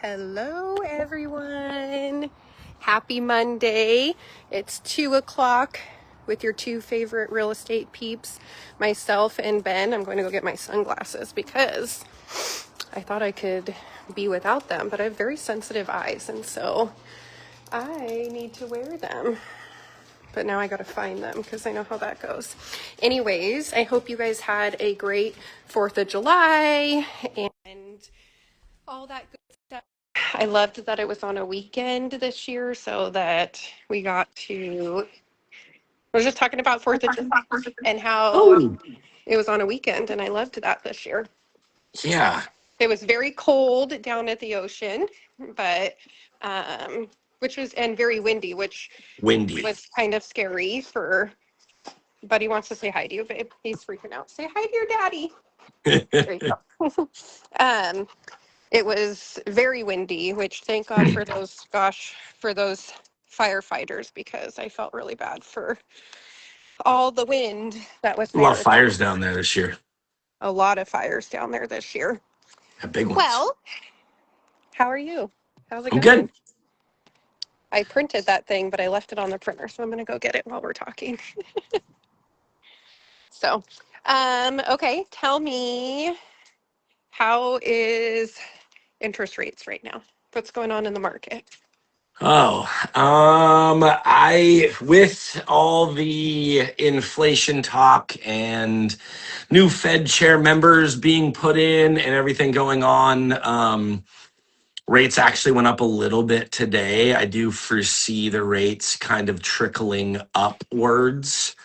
Hello, everyone. Happy Monday. It's 2 o'clock with your two favorite real estate peeps, myself and Ben. I'm going to go get my sunglasses because I thought I could be without them, but I have very sensitive eyes, and so I need to wear them. But now I gotta find them because I know how that goes. Anyways, I hope you guys had a great 4th of July and all that good stuff. I loved that it was on a weekend this year so that we got to. I was just talking about 4th of July and how Oh, it was on a weekend, and I loved that this year. yeah. It was very cold down at the ocean, but which was and very windy, which Windy. was kind of scary for. Buddy wants to say hi to you, babe. He's freaking out. Say hi to your daddy. There you go. um, It was very windy, which thank God for those firefighters because I felt really bad for all the wind that was A lot of there. fires down there this year. A lot of fires down there this year. Yeah, big ones. Well, how are you? How's it I'm going? good. I printed that thing, but I left it on the printer, so I'm going to go get it while we're talking. So, okay, tell me, how is interest rates right now? What's going on in the market? Oh, I with all the inflation talk and new Fed chair members being put in and everything going on, rates actually went up a little bit today. I do foresee the rates kind of trickling upwards,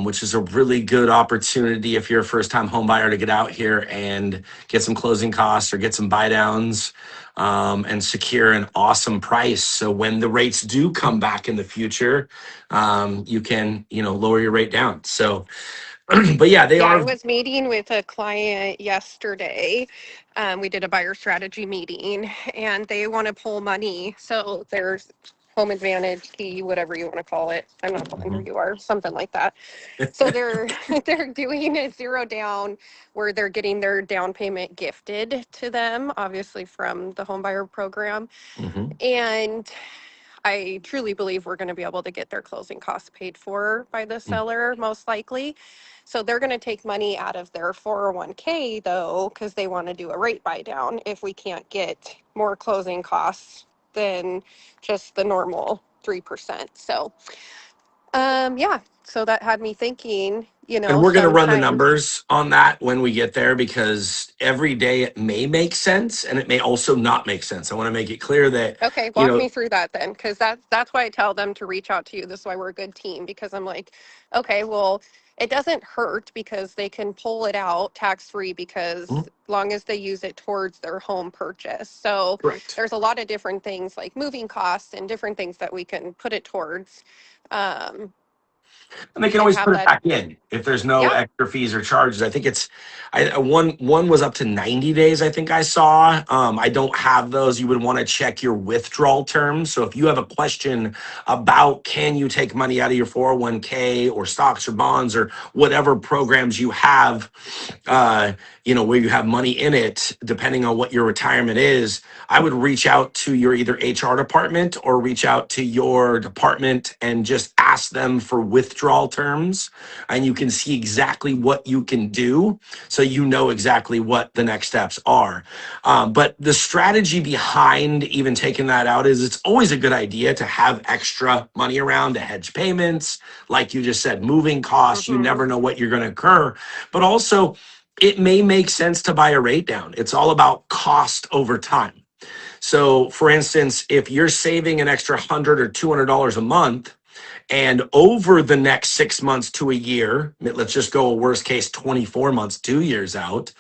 which is a really good opportunity if you're a first-time home buyer to get out here and get some closing costs or get some buy downs, and secure an awesome price. So when the rates do come back in the future, you can, lower your rate down. So, but yeah, they Yeah, I are. was meeting with a client yesterday. We did a buyer strategy meeting and they want to pull money. So there's home advantage key, whatever you want to call it. I'm not calling who Mhm. you are, something like that. So they're they're doing a zero down where they're getting their down payment gifted to them, obviously from the home buyer program. Mhm. And I truly believe we're going to be able to get their closing costs paid for by the seller, most likely. So they're going to take money out of their 401k though, because they want to do a rate buy down if we can't get more closing costs than just the normal 3%. So, yeah, so that had me thinking, And we're going to run the sometimes. numbers on that when we get there because every day it may make sense and it may also not make sense. I want to make it clear that, Okay, you walk know, me through that then, because that's why I tell them to reach out to you. This is why we're a good team, because I'm like, okay, well, it doesn't hurt because they can pull it out tax free because Mhm. long as they use it towards their home purchase. So Correct. there's a lot of different things like moving costs and different things that we can put it towards, um, And they can and always have put it that. back in if there's no Yeah. extra fees or charges. I think it's one was up to 90 days, I think I saw. I don't have those. You would want to check your withdrawal terms. So if you have a question about can you take money out of your 401k or stocks or bonds or whatever programs you have, where you have money in it, depending on what your retirement is, I would reach out to your either HR department or reach out to your department and just ask them for withdrawal terms. And you can see exactly what you can do. So you know exactly what the next steps are. But the strategy behind even taking that out is it's always a good idea to have extra money around to hedge payments. Like you just said, moving costs, you Mm-hmm. never know what you're going to incur. But also, it may make sense to buy a rate down. It's all about cost over time. So, for instance, if you're saving an extra $100 or $200 a month, and over the next 6 months to a year, let's just go a worst case 24 months, 2 years out,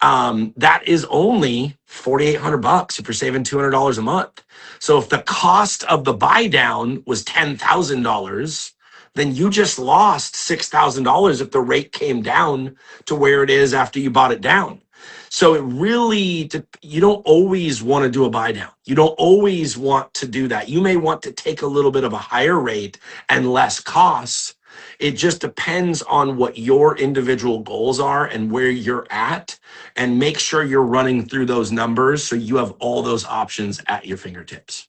that is only $4,800 if you're saving $200 a month. So if the cost of the buy down was $10,000, then you just lost $6,000 if the rate came down to where it is after you bought it down. So it really, you don't always want to do a buy down. You don't always want to do that. You may want to take a little bit of a higher rate and less costs It just depends on what your individual goals are and where you're at, and make sure you're running through those numbers so you have all those options at your fingertips.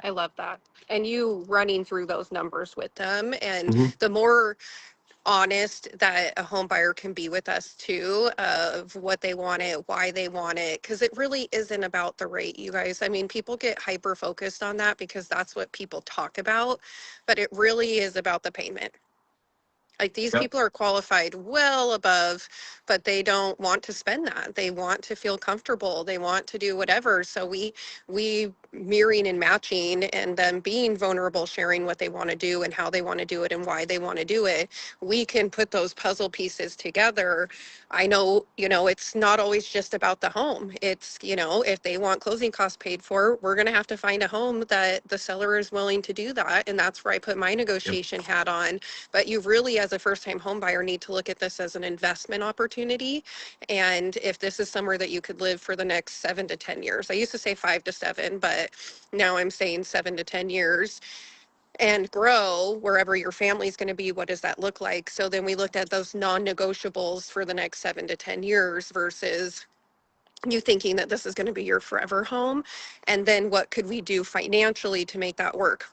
I love that. And you running through those numbers with them. And Mhm. the more honest that a home buyer can be with us too, of what they want it, why they want it, because it really isn't about the rate, you guys. I mean, people get hyper focused on that because that's what people talk about, but it really is about the payment. Like, these Yep. people are qualified well above, but they don't want to spend that. They want to feel comfortable. They want to do whatever. So we mirroring and matching, and them being vulnerable, sharing what they want to do and how they want to do it and why they want to do it. We can put those puzzle pieces together. I know, it's not always just about the home. It's, if they want closing costs paid for, we're going to have to find a home that the seller is willing to do that. And that's where I put my Yep. negotiation hat on. But you really, as a first-time home buyer, need to look at this as an investment opportunity. And if this is somewhere that you could live for the next 7 to 10 years, I used to say 5 to 7, but now I'm saying 7 to 10 years, and grow wherever your family is going to be, what does that look like? So then we looked at those non-negotiables for the next 7 to 10 years versus you thinking that this is going to be your forever home. And then what could we do financially to make that work?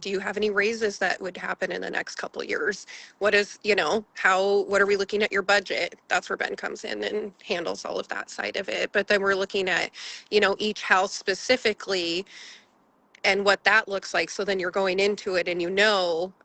Do you have any raises that would happen in the next couple of years? What are we looking at your budget? That's where Ben comes in and handles all of that side of it. But then we're looking at, each house specifically and what that looks like. So then you're going into it and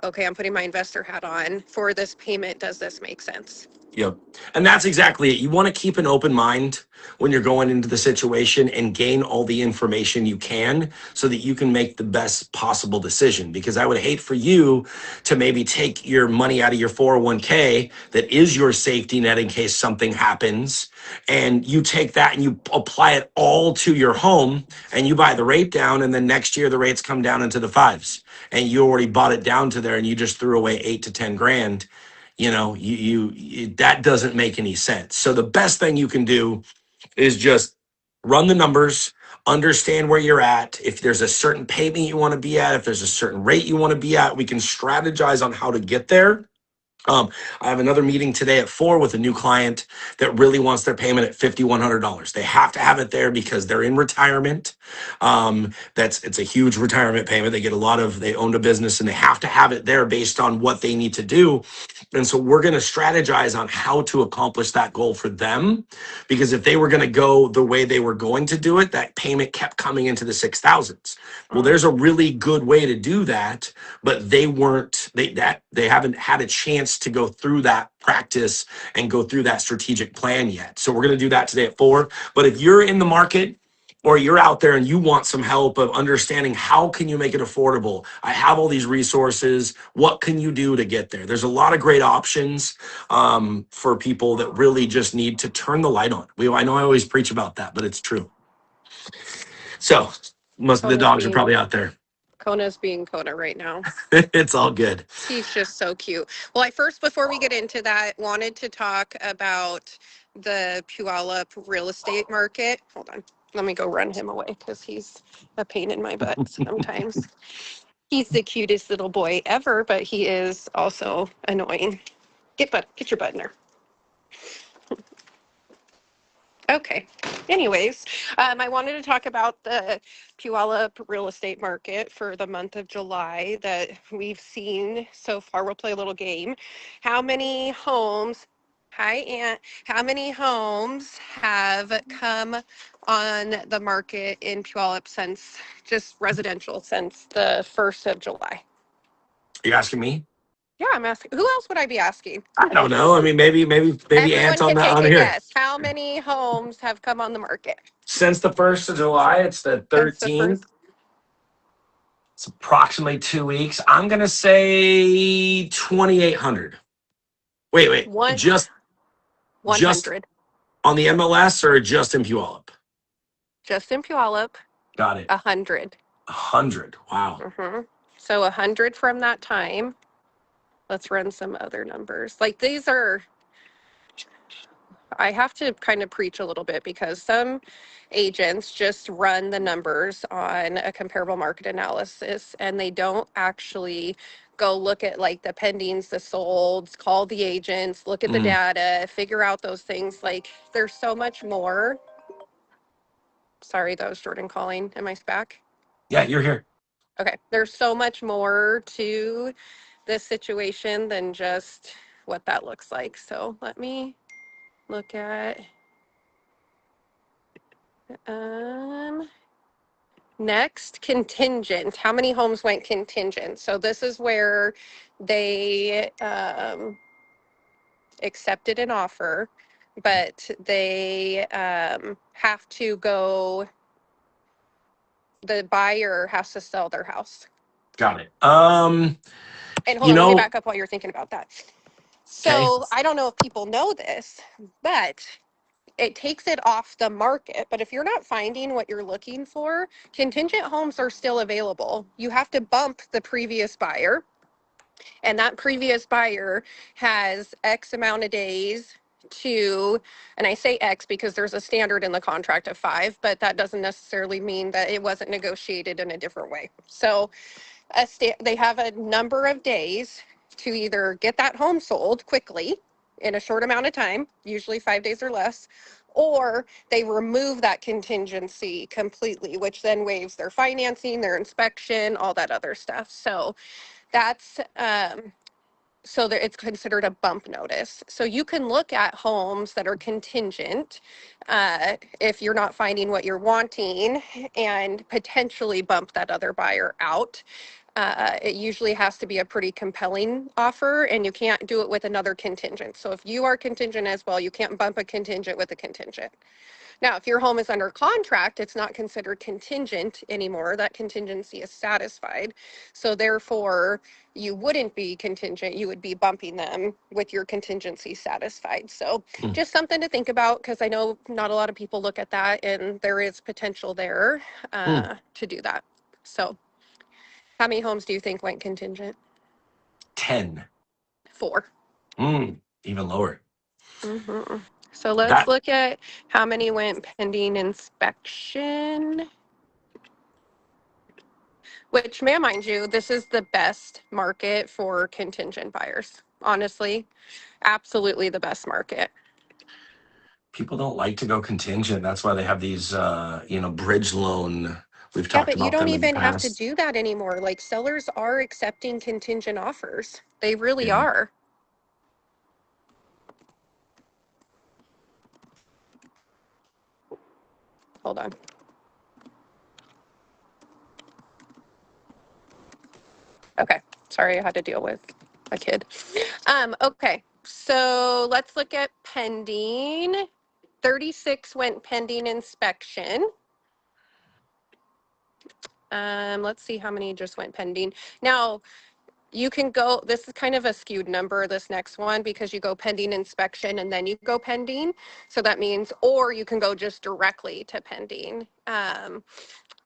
okay, I'm putting my investor hat on for this payment. Does this make sense? Yep. And that's exactly it. You want to keep an open mind when you're going into the situation and gain all the information you can so that you can make the best possible decision. Because I would hate for you to maybe take your money out of your 401k that is your safety net in case something happens, and you take that and you apply it all to your home and you buy the rate down, and then next year the rates come down into the fives and you already bought it down to there and you just threw away 8 to 10 grand. That doesn't make any sense. So the best thing you can do is just run the numbers, understand where you're at. If there's a certain payment you want to be at, if there's a certain rate you want to be at, we can strategize on how to get there. I have another meeting today at 4 with a new client that really wants their payment at $5,100. They have to have it there because they're in retirement. It's a huge retirement payment. They owned a business and they have to have it there based on what they need to do. And so we're going to strategize on how to accomplish that goal for them, because if they were going to go the way they were going to do it, that payment kept coming into the 6,000s. Well, there's a really good way to do that, but they haven't had a chance to go through that practice and go through that strategic plan yet. So we're going to do that today at 4. But if you're in the market or you're out there and you want some help of understanding how can you make it affordable, I have all these resources. What can you do to get there? There's a lot of great options for people that really just need to turn the light on. I know I always preach about that, but it's true. So most of the Kona's dogs are being probably out there. Kona's being Kona right now. It's all good. He's just so cute. Well, before we get into that, wanted to talk about the Puyallup real estate market. Hold on. Let me go run him away because he's a pain in my butt sometimes. He's the cutest little boy ever, but he is also annoying. Get your butt in there. Okay. Anyways, I wanted to talk about the Puyallup real estate market for the month of July that we've seen so far. We'll play a little game. How many homes, hi, Aunt, how many homes have come on the market in Puyallup since, just residential, since the 1st of July? Are you asking me? Yeah, I'm asking. Who else would I be asking? I don't know. I mean, maybe Everyone ants on can that take on a here. guess. How many homes have come on the market Since the 1st of July, it's the since the 13th. first? It's approximately 2 weeks. I'm gonna say 2,800. Wait. One Just 100. on the MLS or just in Puyallup? Justin Puyallup, Got it. 100. 100. Wow. So 100 from that time. Let's run some other numbers. Like, these are I have to kind of preach a little bit because some agents just run the numbers on a comparable market analysis and they don't actually go look at like the pendings, the solds, call the agents, look at the Mm. data, figure out those things. Like there's so much more. Sorry, that was Jordan calling. Am I back? Yeah, you're here. Okay. There's so much more to this situation than just what that looks like. So let me look at um next, contingent. How many homes went contingent? So this is where they accepted an offer, but they have to go, the buyer has to sell their house. Got it. And hold You on, let me know, back up while you're thinking about that. okay. So I don't know if people know this, but it takes it off the market. But if you're not finding what you're looking for, contingent homes are still available. You have to bump the previous buyer, and that previous buyer has X amount of days to, and I say X because there's a standard in the contract of 5, but that doesn't necessarily mean that it wasn't negotiated in a different way. So they have a number of days to either get that home sold quickly in a short amount of time, usually 5 days or less, or they remove that contingency completely, which then waives their financing, their inspection, all that other stuff. So that's so that it's considered a bump notice. So you can look at homes that are contingent if you're not finding what you're wanting and potentially bump that other buyer out. It usually has to be a pretty compelling offer, and you can't do it with another contingent. So if you are contingent as well, you can't bump a contingent with a contingent. Now, if your home is under contract, it's not considered contingent anymore. That contingency is satisfied. So therefore, you wouldn't be contingent. You would be bumping them with your contingency satisfied. So Mm. just something to think about because I know not a lot of people look at that and there is potential there Mm. to do that. So how many homes do you think went contingent? 10. 4. Even lower. Mm-hmm. So let's That look at how many went pending inspection. Which, may I mind you, this is the best market for contingent buyers. Honestly, absolutely the best market. people don't like to go contingent. That's why they have these bridge loan. We've Yeah, talked but you about don't them in the even have to past. do that anymore. Like sellers are accepting contingent offers. They really Yeah. are. Hold on. Okay. Sorry, I had to deal with a kid. Okay. So let's look at pending. 36 went pending inspection. Let's see how many just went pending. Now, you can go, this is kind of a skewed number, this next one, because you go pending inspection and then you go pending. So that means, or you can go just directly to pending.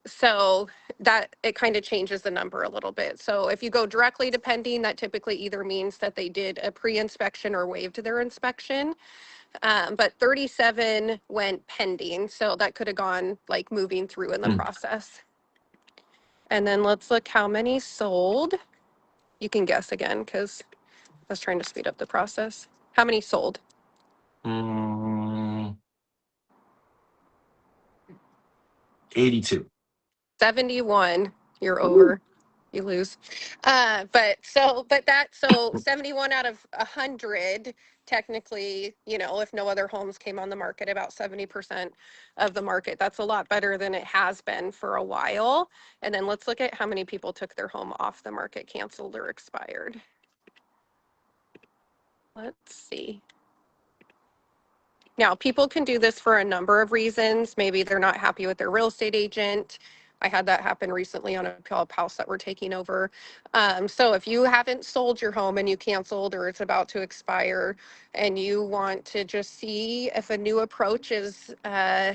So that it kind of changes the number a little bit. So if you go directly to pending, that typically either means that they did a pre-inspection or waived their inspection. But 37 went pending. So that could have gone like moving through in the Mm. process. And then let's look how many sold. You can guess again because I was trying to speed up the process. How many sold? Mm. 82. 71. You're Woo. over. You lose. So 71 out of 100, technically, if no other homes came on the market, about 70% of the market. That's a lot better than it has been for a while. And then let's look at how many people took their home off the market, canceled, or expired. Let's see. Now, people can do this for a number of reasons. Maybe they're not happy with their real estate agent. I had that happen recently on a Puyallup house that we're taking over. So if you haven't sold your home and you canceled or it's about to expire and you want to just see if a new approach is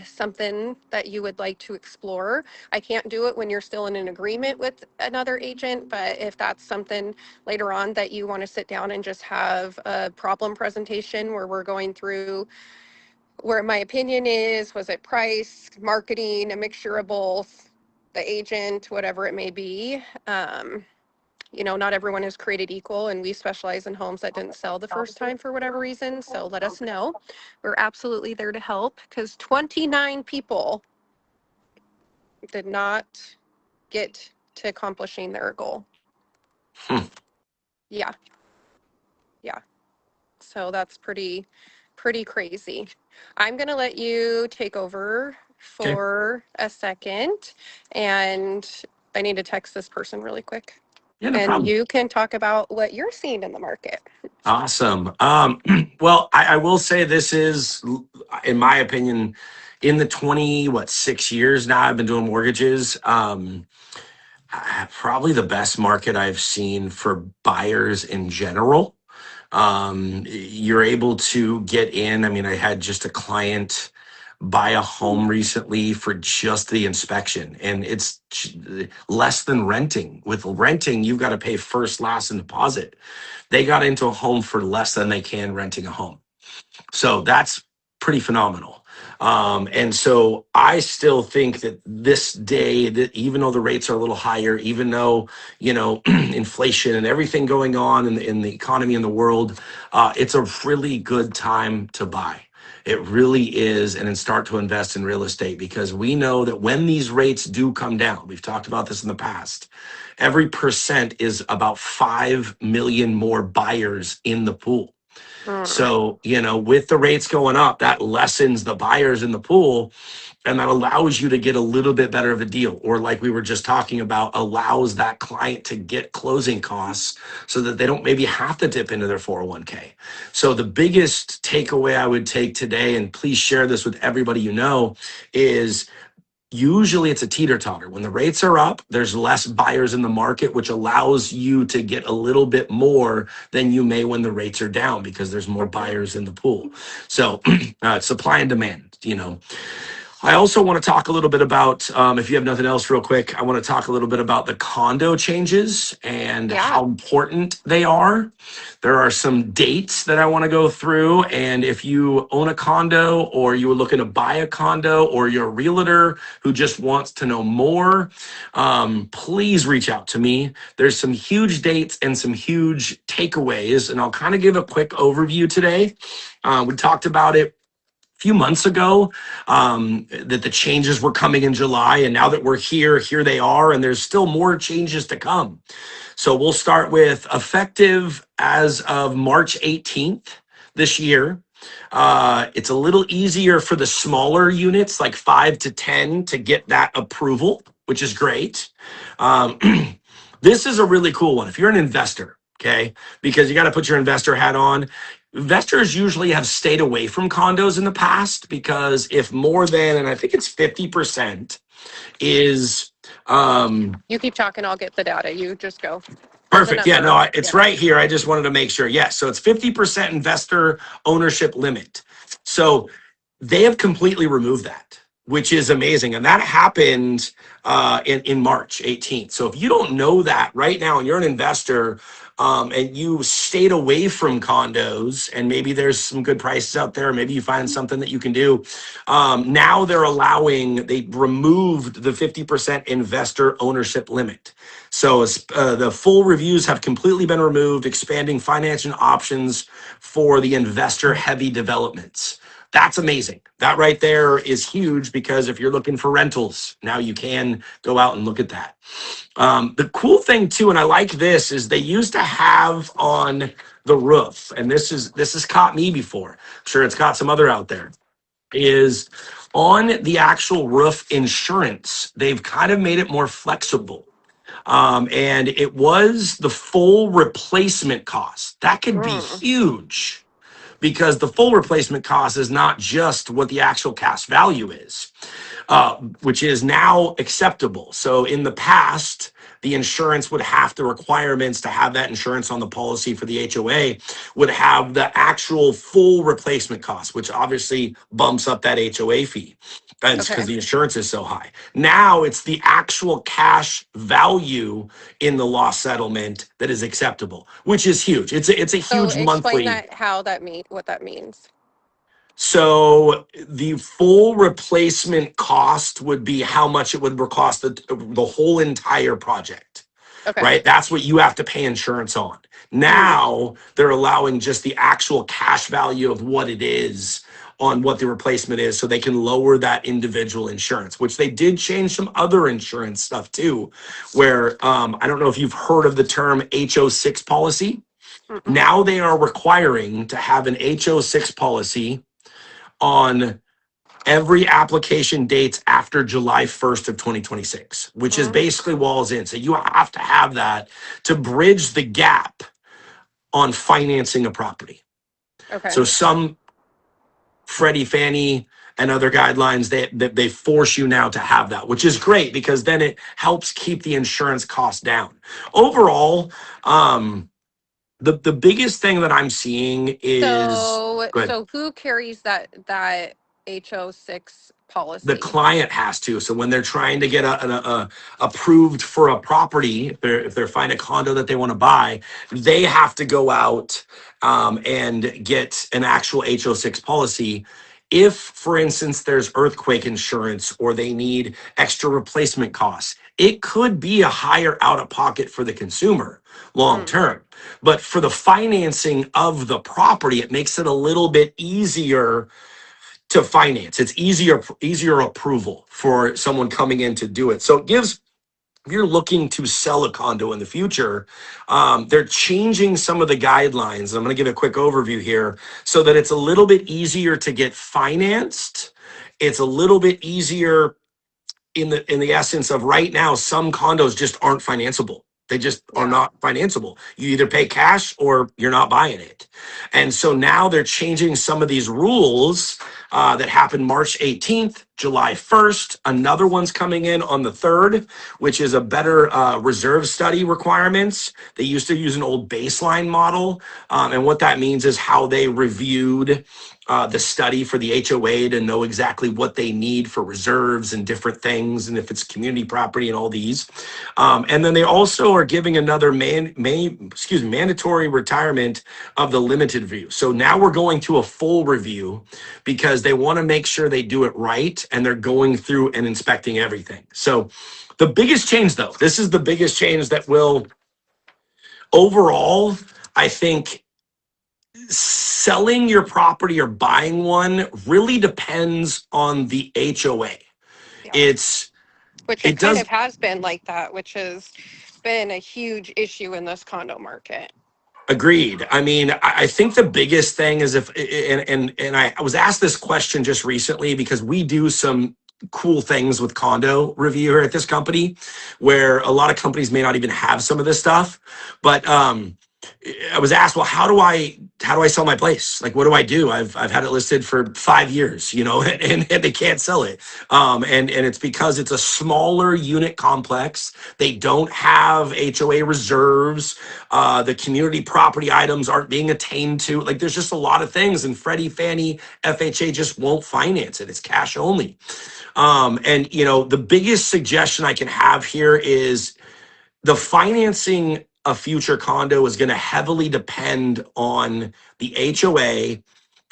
something that you would like to explore, I can't do it when you're still in an agreement with another agent, but if that's something later on that you want to sit down and just have a problem presentation where we're going through where my opinion is, was it price, marketing, a mixture of both, the agent, whatever it may be. Not everyone is created equal, and we specialize in homes that didn't sell the first time for whatever reason. So let us know. We're absolutely there to help because 29 people did not get to accomplishing their goal. Hmm. Yeah, yeah. So that's pretty crazy. I'm going to let you take over Okay. for a second, and I need to text this person really quick. Yeah, no And problem. you can talk about what you're seeing in the market. Awesome. Well, I will say this is, in my opinion, in the 6 years now I've been doing mortgages. Probably the best market I've seen for buyers in general. You're able to get in. I mean, I had just a client buy a home recently for just the inspection, and it's less than renting. With renting, you've got to pay first, last, and deposit. They got into a home for less than they can renting a home. So that's pretty phenomenal. And so I still think that this day, that even though the rates are a little higher, even though, inflation and everything going on in the economy in the world, it's a really good time to buy. It really is, and then start to invest in real estate, because we know that when these rates do come down, we've talked about this in the past, every percent is about 5 million more buyers in the pool. Mm, So, with the rates going up, that lessens the buyers in the pool, and that allows you to get a little bit better of a deal. Or, like we were just talking about, allows that client to get closing costs so that they don't maybe have to dip into their 401k. So, the biggest takeaway I would take today, and please share this with everybody is usually it's a teeter-totter. When the rates are up, there's less buyers in the market, which allows you to get a little bit more than you may when the rates are down, because there's more mhm. buyers in the pool. So supply and demand. I also want to talk a little bit about, if you have nothing else, real quick, I want to talk a little bit about the condo changes and Yeah. how important they are. There are some dates that I want to go through. And if you own a condo, or you were looking to buy a condo, or you're a realtor who just wants to know more, please reach out to me. There's some huge dates and some huge takeaways, and I'll kind of give a quick overview today. We talked about it few months ago, that the changes were coming in July, and now that we're here they are, and there's still more changes to come. So we'll start with effective as of March 18th this year. It's a little easier for the smaller units, like 5 to 10, to get that approval, which is great. Um, this is a really cool one if you're an investor, okay? Because you got to put your investor hat on. Investors usually have stayed away from condos in the past, because if more than, and I think it's 50%, is You keep talking, I'll get the data. You just go. There's a perfect. Yeah, no, number. it's Yep. right here. I just wanted to make sure. Yes. So it's 50% investor ownership limit. So they have completely removed that, which is amazing. And that happened in March 18th. So if you don't know that right now and you're an investor, and you stayed away from condos, and maybe there's some good prices out there, maybe you find something that you can do. Now they removed the 50% investor ownership limit. So the full reviews have completely been removed, expanding financing options for the investor heavy developments. That's amazing. That right there is huge, because if you're looking for rentals, now you can go out and look at that. The cool thing too, and I like this, is they used to have on the roof, and this has caught me before. I'm sure it's caught some other out there, is on the actual roof insurance. They've kind of made it more flexible. And it was the full replacement cost. That could be Mm, huge, because the full replacement cost is not just what the actual cash value is, which is now acceptable. So in the past, the insurance would have the requirements to have that insurance on the policy for the HOA would have the actual full replacement cost, which obviously bumps up that HOA fee. That's because okay. the insurance is so high. Now it's the actual cash value in the loss settlement that is acceptable, which is huge. It's a So huge explain monthly. that, how that mean, what that means. So the full replacement cost would be how much it would cost the whole entire project, Okay. right? That's what you have to pay insurance on. Mm, Now they're allowing just the actual cash value of what it is on what the replacement is so they can lower that individual insurance, which they did change some other insurance stuff too, where I don't know if you've heard of the term HO6 policy. mm-mm. Now they are requiring to have an HO6 policy on every application dates after July 1st of 2026, which is Mm, basically walls in. So you have to have that to bridge the gap on financing a property. okay. So some Freddie, Fannie, and other guidelines they force you now to have that, which is great because then it helps keep the insurance costs down. Overall, the biggest thing that I'm seeing is So, good. who carries that HO6 The policy? client has to. So when they're trying to get approved for a property, if they're finding a condo that they want to buy, they have to go out and get an actual HO6 policy. If, for instance, there's earthquake insurance or they need extra replacement costs, it could be a higher out of pocket for the consumer long Mm, term. But for the financing of the property, it makes it a little bit easier to finance. It's easier approval for someone coming in to do it. So it gives, if you're looking to sell a condo in the future, they're changing some of the guidelines. I'm going to give a quick overview here so that it's a little bit easier to get financed. It's a little bit easier in the essence of right now, some condos just aren't financeable. They just are yeah. not financeable. You either pay cash or you're not buying it. And so now they're changing some of these rules that happened March 18th, July 1st. Another one's coming in on the 3rd, which is a better reserve study requirements. They used to use an old baseline model. And what that means is how they reviewed the study for the HOA to know exactly what they need for reserves and different things, and if it's community property and all these. And then they also are giving another mandatory retirement of the limited review. So now we're going to a full review because they want to make sure they do it right and they're going through and inspecting everything. So the biggest change, though, this is the biggest change that will overall, I think selling your property or buying one really depends on the HOA. Yeah. It's Which it it kind does of has been like that, which has been a huge issue in this condo market. Agreed. I mean, I think the biggest thing is if and I was asked this question just recently because we do some cool things with condo review here at this company where a lot of companies may not even have some of this stuff. But I was asked, well, how do I sell my place? Like, what do I do? I've had it listed for 5 years, and they can't sell it. And it's because it's a smaller unit complex. They don't have HOA reserves. The community property items aren't being attained to. Like, there's just a lot of things, and Freddie, Fannie, FHA just won't finance it. It's cash only. And the biggest suggestion I can have here is the financing a future condo is going to heavily depend on the HOA,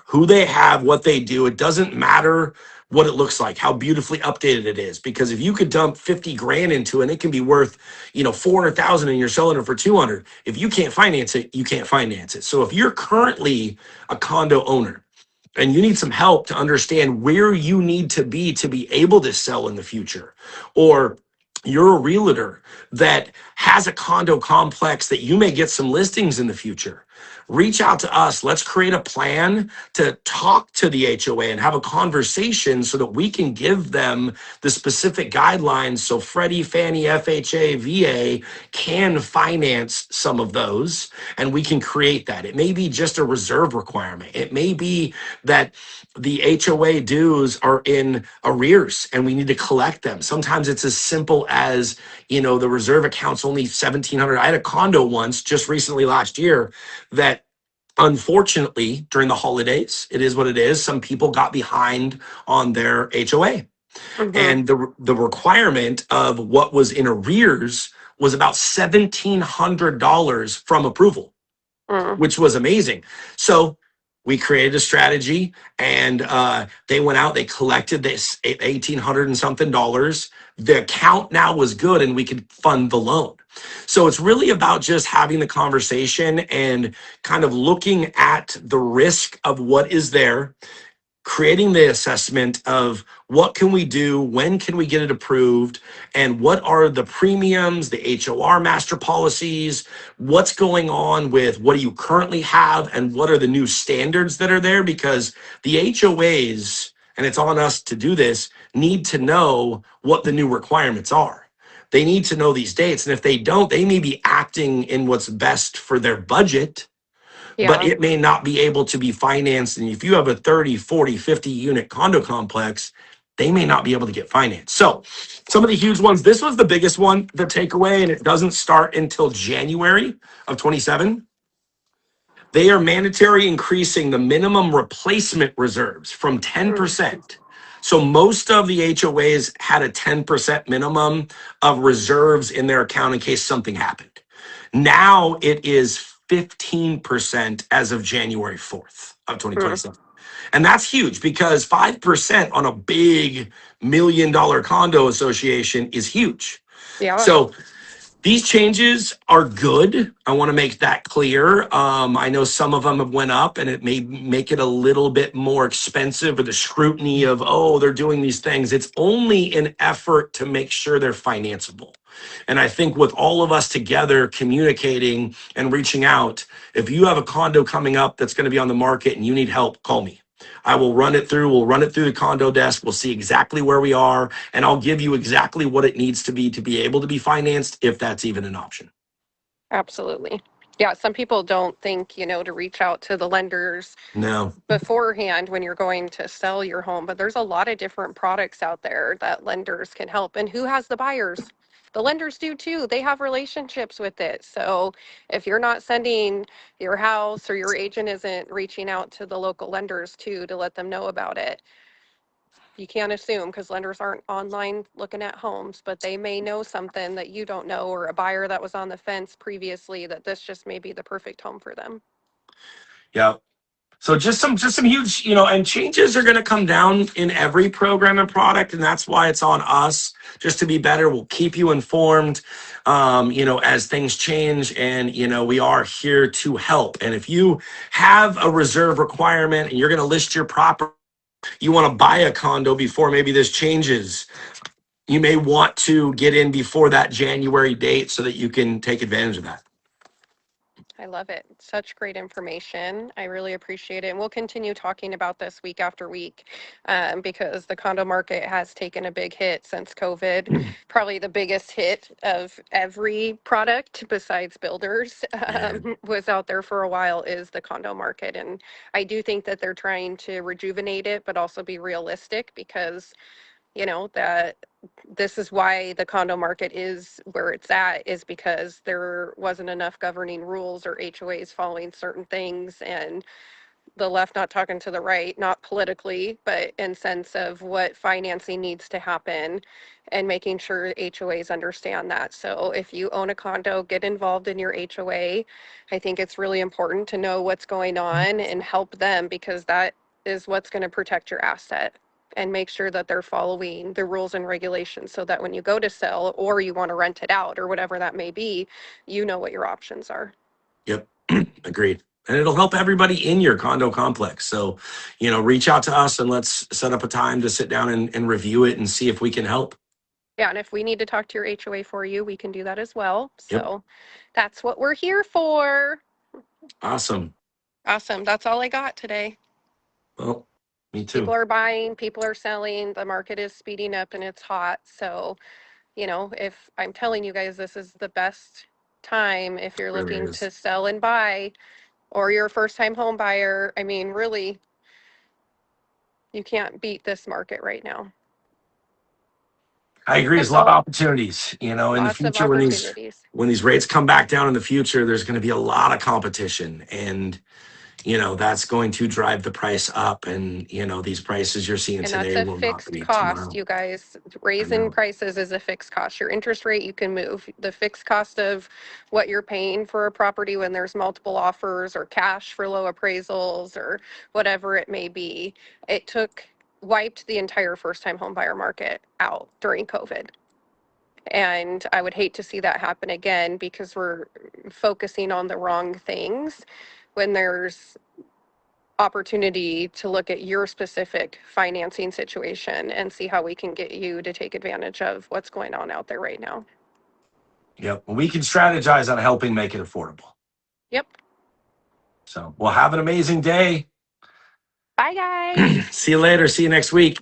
who they have, what they do. It doesn't matter what it looks like, how beautifully updated it is, because if you could dump 50 grand into it, it can be worth, 400,000 and you're selling it for 200. If you can't finance it, you can't finance it. So if you're currently a condo owner and you need some help to understand where you need to be able to sell in the future, or you're a realtor that has a condo complex that you may get some listings in the future, reach out to us. Let's create a plan to talk to the HOA and have a conversation so that we can give them the specific guidelines so Freddie, Fannie, FHA, VA can finance some of those, and we can create that. It may be just a reserve requirement. It may be that the HOA dues are in arrears and we need to collect them. Sometimes it's as simple as, the reserve account's only 1,700. I had a condo once just recently last year that unfortunately during the holidays, it is what it is. Some people got behind on their HOA, Mm-hmm. and the requirement of what was in arrears was about $1,700 from approval, Mm, which was amazing. So We created a strategy, and they went out, they collected this 1,800 and something dollars. The account now was good and we could fund the loan. So it's really about just having the conversation and kind of looking at the risk of what is there, creating the assessment of what can we do, when can we get it approved, and what are the premiums, the HOR master policies, what's going on with what do you currently have, and what are the new standards that are there, because the HOAs, and it's on us to do this, need to know what the new requirements are. They need to know these dates, and if they don't, they may be acting in what's best for their budget, but Yeah, it may not be able to be financed. And if you have a 30, 40, 50 unit condo complex, they may not be able to get financed. So some of the huge ones, this was the biggest one, the takeaway, and it doesn't start until January of 27. They are mandatory increasing the minimum replacement reserves from mm, 10%. So most of the HOAs had a 10% minimum of reserves in their account in case something happened. Now it is 15% as of January 4th of mm, 2027. And that's huge because 5% on a big $1 million condo association is huge. yeah, So these changes are good. I want to make that clear. I know some of them have went up and it may make it a little bit more expensive, or the scrutiny of, oh, they're doing these things. It's only an effort to make sure they're financeable. And I think with all of us together communicating and reaching out, if you have a condo coming up that's going to be on the market and you need help, call me. I will run it through. We'll run it through the condo desk. We'll see exactly where we are, and I'll give you exactly what it needs to be able to be financed, if that's even an option. absolutely. Yeah, some people don't think, to reach out to the lenders No. beforehand when you're going to sell your home, but there's a lot of different products out there that lenders can help. And who has the buyers? The lenders do too. They have relationships with it. So if you're not sending your house, or your agent isn't reaching out to the local lenders too to let them know about it, you can't assume, because lenders aren't online looking at homes, but they may know something that you don't know, or a buyer that was on the fence previously, that this just may be the perfect home for them. Yeah. So just some huge, and changes are going to come down in every program and product, and that's why it's on us just to be better. We'll keep you informed, as things change, and we are here to help. And if you have a reserve requirement and you're going to list your property, you want to buy a condo before maybe this changes, you may want to get in before that January date so that you can take advantage of that. I love it. Such great information. I really appreciate it. And we'll continue talking about this week after week, because the condo market has taken a big hit since COVID. Probably the biggest hit of every product besides builders, Yeah. was out there for a while, is the condo market. And I do think that they're trying to rejuvenate it, but also be realistic, because that this is why the condo market is where it's at, is because there wasn't enough governing rules or HOAs following certain things, and the left not talking to the right, not politically, but in sense of what financing needs to happen, and making sure HOAs understand that. So if you own a condo, get involved in your HOA. I think it's really important to know what's going on and help them, because that is what's going to protect your asset, and make sure that they're following the rules and regulations, so that when you go to sell, or you want to rent it out, or whatever that may be, you know what your options are. Yep. Agreed. And it'll help everybody in your condo complex. So, reach out to us and let's set up a time to sit down and review it and see if we can help. Yeah, and if we need to talk to your HOA for you, we can do that as well. Yep. So that's what we're here for. Awesome. Awesome. That's all I got today. Well, me People too. are buying, people are selling, the market is speeding up and it's hot. So, if I'm telling you guys, this is the best time if you're Really looking is. to sell and buy, or you're a first time home buyer. I mean, really, you can't beat this market right now. I agree. There's That's a lot of all. opportunities, in the Lots of future when these opportunities. when these rates come back down in the future, there's going to be a lot of competition. And that's going to drive the price up. And, these prices you're seeing And that's today a will not fixed be cost, tomorrow. you guys. I Raising know. prices is a fixed cost. Your interest rate, you can move. The fixed cost of what you're paying for a property when there's multiple offers or cash for low appraisals or whatever it may be, it wiped the entire first time home buyer market out during COVID. And I would hate to see that happen again because we're focusing on the wrong things when there's opportunity to look at your specific financing situation and see how we can get you to take advantage of what's going on out there right now. Yep. Well, we can strategize on helping make it affordable. Yep. So, well, have an amazing day. Bye, guys. See you later. See you next week.